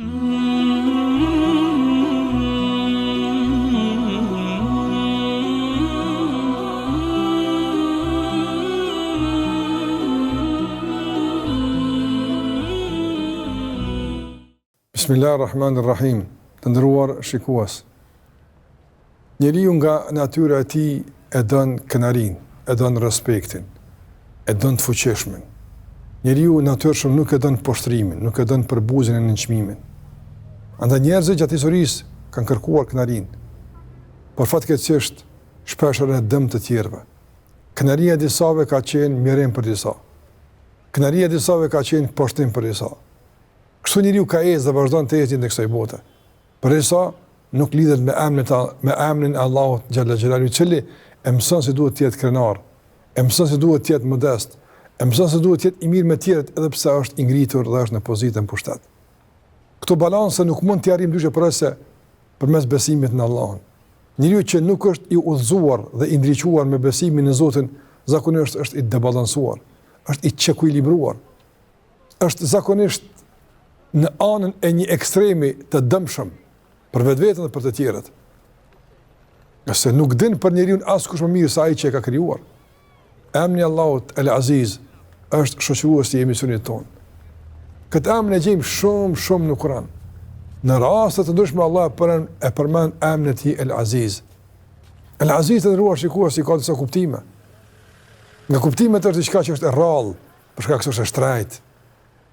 Bismillahirrahmanirrahim. Të nderuar shikues. Njeriu nga natyra e tij e don kënaqërinë, e don respektin, e don të fuqishmin. Njeriu natyrshëm nuk e don poshtrimin, nuk e don përbuzjen e nënçmimin. Andaj njerëzit gjatë historisë kanë kërkuar kënaqërinë. Por fatkeqësisht shpesh edhe dëm të tjerëve. Kënaqëria e disave ka qenë mirim për disa. Kënaqëria e disave ka qenë poshtrim për disa. Kështu njeriu ka ecë dhe vazhdon të ecë në kësaj bote. Përsa nuk lidhet me emrin e Allahut xhalla xhelalu, i cili e mëson se duhet të jetë krenar, e mëson se duhet të jetë modest, e mëson se duhet të jetë i mirë me tjerët edhe pse është i ngritur dhe është në pozitën pushtet. Këto balanse nuk mund t'i arrijmë ndryshe përse përmes besimit në Allahun. Njeriu që nuk është i udhëzuar dhe i ndriçuar me besimin në Zotin, zakonisht është i debalansuar, është i çekuilibruar. Është zakonisht në anën e një ekstremi të dëmshëm për vetveten dhe për të tjerët. Nëse nuk din për njeriun askush më mirë se ai që e ka krijuar. Emri Allahut El Aziz është shoqëruesi i emisionit tonë. Këtë emër e gjejmë shumë në Kur'an. Në raste të ndryshme Allah e përmend emrin e tij El Aziz. El Aziz të ndruar shikuesi ka disa kuptime. Nga kuptimet është diçka që është e rrallë, për shkak se është e shtrejtë.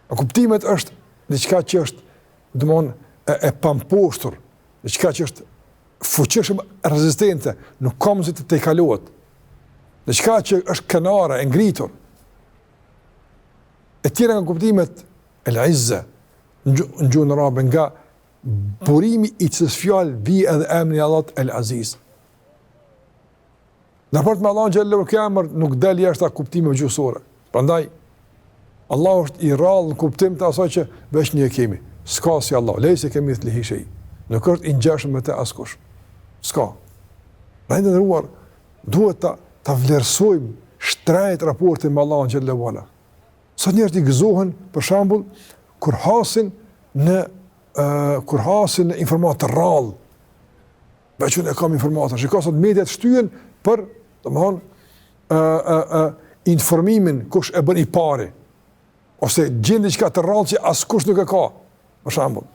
Nga kuptimet është diçka që është, domthonë, e pamposhtur, diçka që është fuqishëm, rezistente, nuk ka mundësi të tejkalohet. Diçka që është kënare, e ngritur. E tjera nga kuptimet el-izza, në gjuhën arabe, nga burimi i cës fjalë vi edhe emri Allahut el-Aziz. Në raport me Allahun xhallahu kjo emër nuk del jashtë kuptimeve gjuhësore. Prandaj Allah është i rrallë në kuptim të asaj që veç një e kemi. Ska si Allah, lejse kemi të lihi shej. Nuk është i ngjashëm me të askush. Ska. Në ndëruar, duhet ta vlerësojmë shtrejt raportin me Allahun xhallahu ala. Sa njerëz i gëzohen, për shembull, kur hasin në informata të rrallë. Veç unë e kam informata. Shikoj sot mediat shtyhen për, domthonë, informimin kush e bën i pari. Ose gjen diçka të rrallë që askush nuk e ka, për shembull.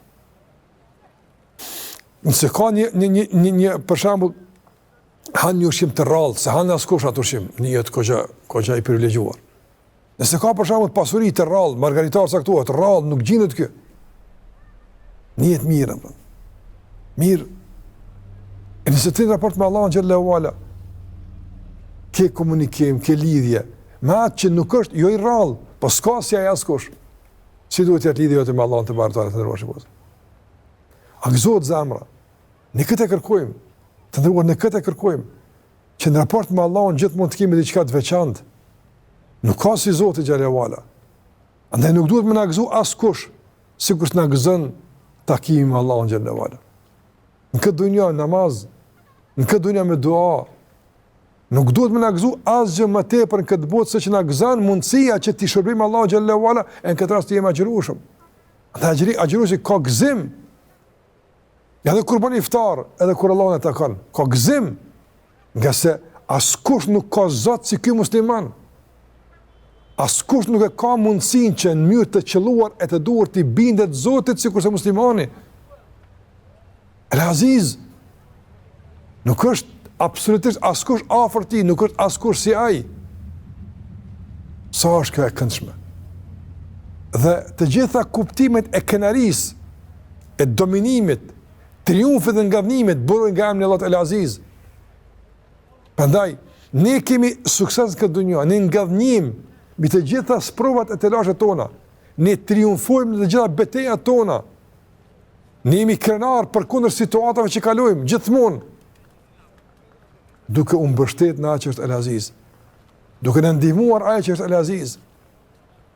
Nëse ka një për shembull, han një ushqim të rrallë, se han askush atë ushqim, një jetë kogja i privilegjuar. Nëse ka për shembull pasuri të rrallë, margaritar saktuar, të rrallë, nuk gjendet kjo. Një jetë mirë, mirë. E nëse ti në raport me Allahun xhallahu ala, ke komunikim, ke lidhje, me atë që nuk është jo i rrallë, po s'ka si ai askush. Si duhet të jetë lidhja jote me Allahun te barekuta të ndërruar. A gëzohet zemra? Ne këtë kërkojmë. Të ndërruar ne këtë kërkojmë. Që në raport me Allahun gjithmonë të kemi diçka të veçantë. Nuk ka si Zoti xhallahu ala. Andaj nuk duhet më na gëzo askush, sikur të na gëzon takimi me Allahun xhallahu ala. Në këtë dunjë namaz, në këtë dunjë me dua. Nuk duhet më na gëzu asgjë më tepër në këtë botë se që na gëzon mundësia që ti shërbejmë Allahu xhallahu ala, në këtë rast jemi agjërueshëm. Atë agjëruesi ka gëzim. Ja dhe kur bën iftar, edhe kur Allahu na takon, ka gëzim. Nga se askush nuk ka zot si ky musliman. Askush nuk e ka mundësinë që në mënyrë të qelluar e të duhur të bindet Zotit sikurse muslimani. El Aziz nuk është absolutisht askush afër ti, nuk është askush si ai. Sa është kjo e këndshme. Dhe të gjitha kuptimet e kënaqërisë, e dominimit, triumfit dhe ngadhnimit burojnë nga emri Allahut El Aziz. Prandaj, ne kemi sukses në këtë dunjë, ne ngadhnim mbi të gjitha sprovat e të lashët tona. Ne triumfojmë në të gjitha betejat tona. Ne jemi krenar përkundër situatave që kalojmë gjithmonë. Duke u mbështetur në atë që është El Aziz. Duke në ndihmuar atë që është El Aziz.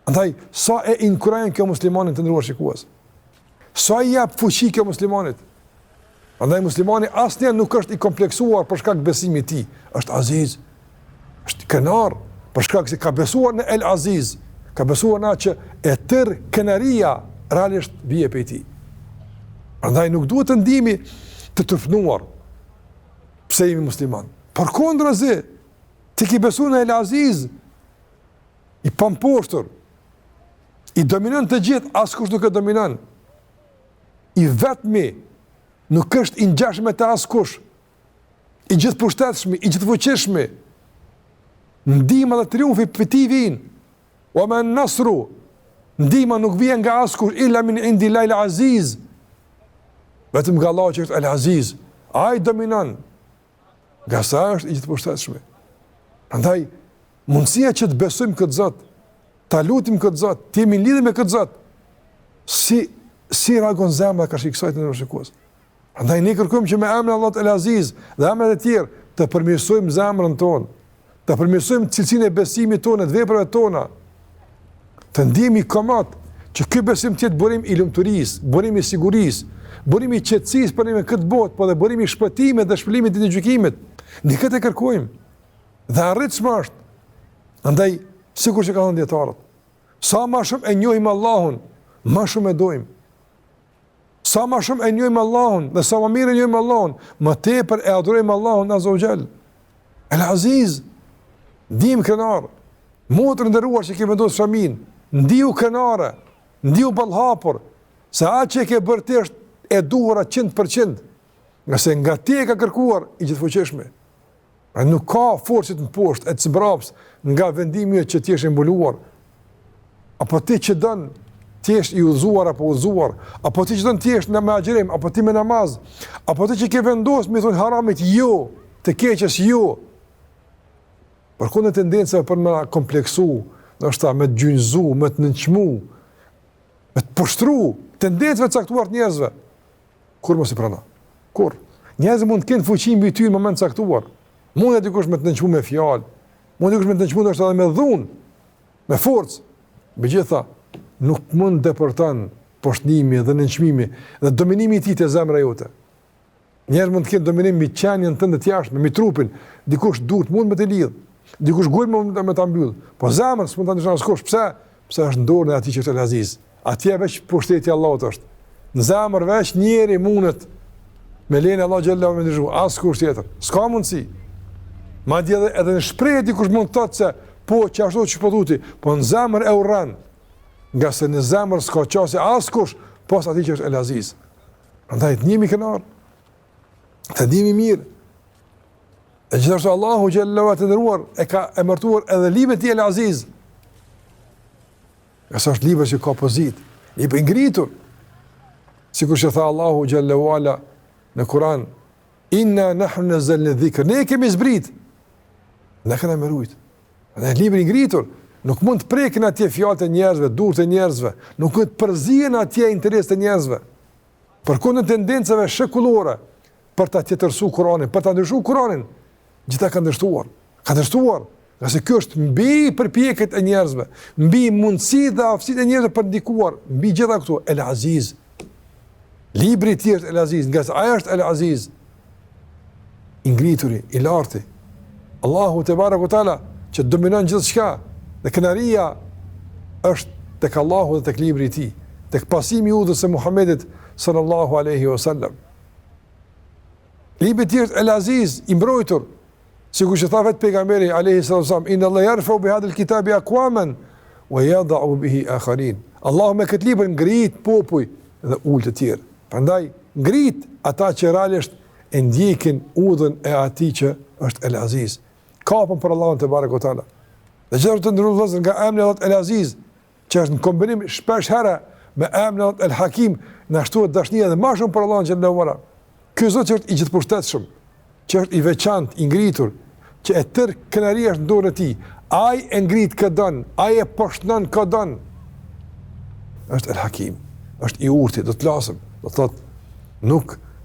Andaj, sa e inkurajnë kjo muslimanin të ndëruar shikues. Sa i jap fuqi kjo muslimanit. Andaj muslimani asnjëherë nuk është i kompleksuar për shkak të besimit të tij. Është Aziz. Është kënar për shkak se ka besuar në El Aziz. Ka besuar në atë që e tërë kënaria realisht vije prej tij. Prandaj nuk duhet të ndihemi të tërfnuar pse jemi musliman. Përkundrazi, ti ke besuar në El Aziz, i pamposhtur, i dominon të gjithë, askush nuk e dominon. I vetmi, nuk është i ngjashëm me të askush. I gjithë pushtetshëm, i gjithë fuqishëm. Ndihma dhe triumfi për ti vijnë. Wa ma an-nasru, ndihma nuk vjen nga askush illa min indillahi al-aziz. Vetëm nga Allahu që është El-Aziz. Ai dominon. Nga sa është i gjithë pushtetshëm. Prandaj mundësia që të besojmë këtë Zot, ta lutim këtë Zot, të jemi lidhur me këtë Zot, si reagon zemra ka shikësoj të nërshikues. Prandaj ne kërkojmë që me emrin e Allahut El-Aziz dhe emrat e tjerë të përmirësojmë zemrën tonë, të përmirësojmë cilësinë e besimit tonë, të veprave tona, të ndihemi komat që ky besim të jetë burim i lumturisë, burim i sigurisë, burim i qetësisë për në këtë botë, po dhe burim i shpëtimit dhe shpëlimit të gjykimit. Ne këtë kërkojmë. Dhe arritshëm është. Andaj, sikur që ka thënë dietarët, sa më shumë e njohim Allahun, më shumë e dojmë. Sa më shumë e njohim Allahun dhe sa më mirë e njohim Allahun, më tepër e adhurojmë Allahun Azza wa Jall. El-Aziz, ndihmë krenar, motër nderuar që ke vendosur familjen, ndihu krenare, ndihu ballhapur, se atë që ke bërë ti është e duhura 100%, nga se nga ti e ka kërkuar i gjithfuqishme. Nuk ka forcët në poshtë, e të zbraps nga vendimi që ti është mbuluar. Apo ti që dënë, ti është i udhëzuar apo udhëzuar, apo ti që dënë ti është në me agjerim, apo ti me namaz, apo ti që ke vendosë me thonë haramit jo, të keqës jo. Për kundër tendencave për me kompleksu, ndoshta me të gjynjëzu, me të nënçmu, me të poshtru, tendencave të caktuar të njerëzve, kur mos i prana? Kur? Njerëzit mund të kenë fuqi mbi ty në moment të caktuar. Mund e dikush me të nënçmu me fjalë, mund dikush me të nënçmu ndoshta edhe me dhunë, me forcë. Megjithatë, nuk mund të depërton poshtnimi dhe nënçmimi dhe dominimi i tij te zemra jote. Njerëz mund të kenë dominim mbi qenien tënde të jashtme, mbi trupin, dikush duhet mund me të lidh, dikush gojë mund me ta mbyll, po zemra s'mund ta ndryshon askush. Pse? Pse është në dorën e atij që është El-Aziz. Atje veç pushteti i Allahut është. Në zemër veç njeri mundet me lenë Allah xhallahu me ndryshu, askush tjetër. S'ka mundsi. Madje edhe në shprehje dikush mund të thotë se po që ashtu që po thuti, po në zemër e urran. Nga se në zemër s'ka qasje askush pas atij që është El-Aziz. Prandaj të njemi kënar, të ndihemi mirë. E gjithashtu Allahu xhallahu te ndëruar e ka emërtuar edhe librin e tij El-Aziz. Kësa është libër që ka pozit, libër i ngritur. Sikur që tha Allahu xhallahu ala në Kur'an, inna nahnu nazzalna dhikr, ne kemi zbrit. Ne kemi mërujt. Dhe libri i ngritur, nuk mund të prekin atje fjalët e njerëzve, durët e njerëzve, nuk mund të përzihen atje interesat e njerëzve. Përkundër tendencave shekullore për ta tjetërsuar Kur'anin, për ta ndryshuar Kur'anin, gjitha ka ndërtuar. Ka ndërtuar, nga se kjo është mbi përpjekjet e njerëzve, mbi mundësi dhe aftësitë e njerëzve për ndikuar, mbi gjitha këto El-Aziz. Libri i tij është El-Aziz, nga se ai është El-Aziz, i ngrituri, i larti. Allahu te bareku teala që dominon gjithçka, dhe kënaria është tek Allahu dhe tek libri i tij, tek pasimi i udhës së Muhamedit sallallahu alaihi wasallam. Libri i tij është El-Aziz, i mbrojtur, sikur që tha vetë pejgamberi alayhi sallam, inna Allah yarfa'u bi hadha al-kitabi aqwaman wa yad'u bihi akharin. Allahu me këtë libër ngrit popuj dhe ul të tjerë. Prandaj ngrit ata që realisht e ndjekin udhën e atij që është El-Aziz. Kapën për Allahun te bareku teala. Dhe gjithashtu të ndërruar vëllezër nga emri i Allahut El-Aziz, që është në kombinim shpesh herë me emrin e Allahut El-Hakim, na shtohet dashnia dhe më shumë për Allahun xhallahu ala. Ky Zot që është i gjithëpushtetshëm, që është i veçantë, i ngritur, që e tërë kënaria është në dorën e tij. Ai e ngrit këdon, ai e poshtnon këdon. Është El-Hakim, është i urtë, do të lasëm, do thotë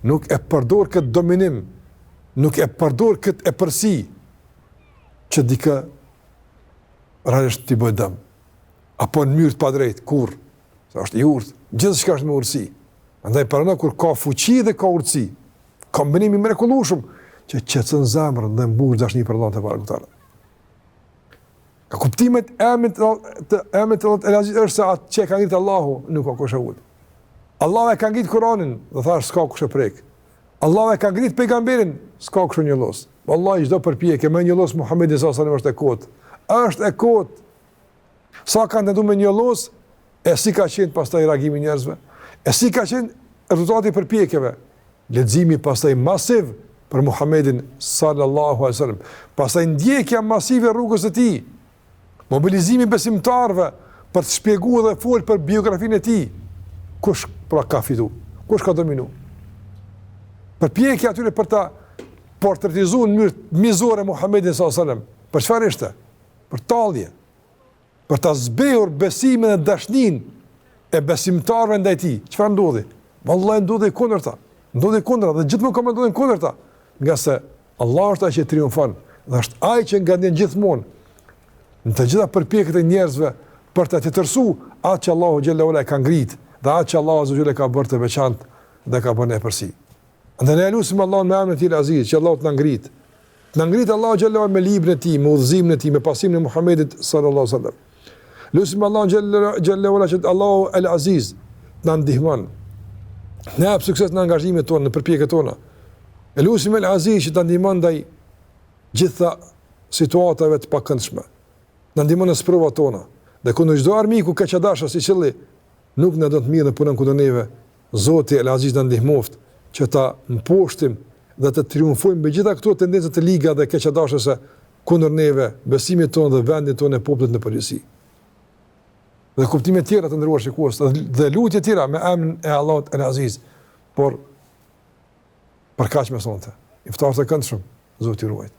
nuk e përdor këtë dominim, nuk e përdor këtë epërsi që dikë realisht t'i bëjë dëm, apo në mënyrë të padrejtë, kur, sa është i urtë, gjithçka është me urtësi. Andaj parana kur ka fuqi dhe ka urtësi, kombinimi mrekullueshëm që qetëson zemrën dhe mbush dashni për Allahun te bareku teala. Ka kuptimet emrit të El-Aziz është se atë që ka ngritur Allahu nuk ka kush e ul. Allah e ka ngrit Kur'anin, dhe thash s'ka kush e prek. Allah e ka ngrit pejgamberin, s'ka kush një los. Wallahi çdo përpjekje me një los Muhamedi sallallahu alaihi wasallam është e kot. Është e kot. Sa kanë tentuar me një los, e si ka qenë pastaj reagimi i njerëzve? E si ka qenë rezultati i përpjekjeve? Leximi pastaj masiv për Muhamedin sallallahu alaihi wasallam. Pastaj ndjekja masive rrugës së tij. Mobilizimi besimtarëve për të shpjeguar dhe fol për biografinë e tij. Kush pra ka fitu? Kush ka dominu? Përpjekja atyre për ta portretizuar në mënyrë mizore Muhamedit sallallahu alaihi wasallam. Për çfarë ishte? Për tallje. Për ta zbehur besimin e dashninë e besimtarëve ndaj tij. Çfarë ndodhi? Vallahi ndodhi kundërta. Ndodhi kundërta dhe gjithmonë ka ndodhur kundërta. Nga se Allah është ai që triumfon dhe është ai që ngadhen gjithmonë në të gjitha përpjekjet e njerëzve për të tërsuar atë që Allahu xhallahu ala ka ngrit dhe atë që Allahu azza wajalla ka bërë të veçantë dhe ka bërë nëpërsi. Andaj ne lutim Allahun me emrin e Tij Aziz, që Allahu të na ngrit. Të na ngrit Allahu xhallahu me librin e Tij, me udhëzimin e Tij, me pasimin e Muhamedit sallallahu alaihi wasallam. Lutim Allahun xhallahu ala që Allahu el Aziz na ndihmon. Ne hap sukses në angazhimet tona, në përpjekjet tona. Lutim el Aziz që ta ndihmon ndaj gjitha situatave të pakëndshme. Na ndihmon në provat tona. Dhe kundër çdo armiku keqadashës i cili nuk na do të mirë në punën kundër neve, Zoti el Aziz na ndihmoft që ta mposhtim dhe të triumfojmë me gjitha këto tendenca të liga dhe keqadashëse kundër neve, besimit tonë dhe vendin tonë e popullit në përgjithësi. Dhe kuptime të tjera të ndëruar shikues, dhe lutje të tjera me emrin e Allahut el Aziz, por për kaq më sonte. Iftar të këndshëm, Zoti ruajt.